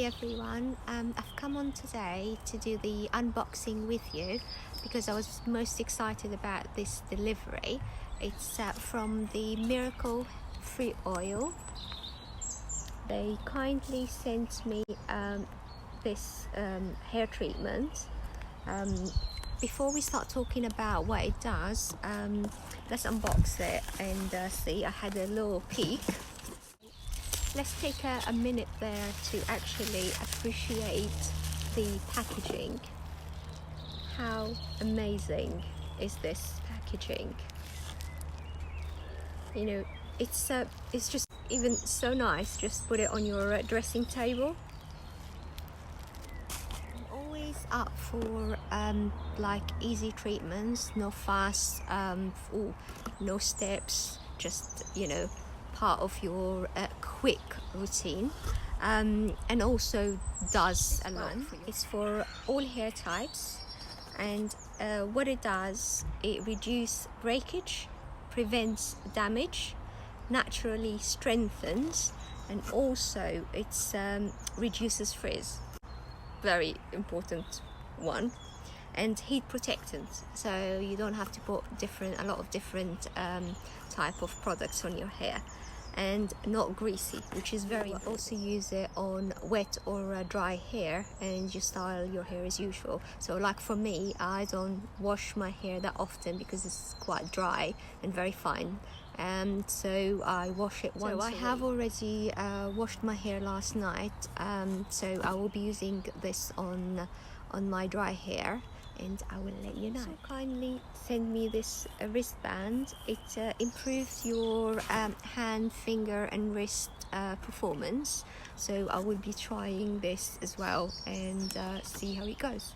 everyone, I've come on today to do the unboxing with you because I was most excited about this delivery. It's from the Miracle Free Oil. They kindly sent me this hair treatment. Before we start talking about what it does, let's unbox it and see. I had a little peek. Let's take a minute there to actually appreciate the packaging. How amazing is this packaging? You know, it's just even so nice. Just put it on your dressing table. I'm always up for like easy treatments, no fuss, no steps, just, you know, part of your quick routine, and also does a lot. It's for all hair types, and what it does, it reduces breakage, prevents damage, naturally strengthens, and also it's reduces frizz, very important one, and heat protectant, so you don't have to put a lot of different type of products on your hair, and not greasy, which is very good. Also use it on wet or dry hair, and you style your hair as usual. So like for me, I don't wash my hair that often because it's quite dry and very fine, so I wash it once a week. I have already washed my hair last night, so I will be using this on my dry hair, and I will let you know. So kindly send me this wristband. It improves your hand, finger and wrist performance, so I will be trying this as well and see how it goes.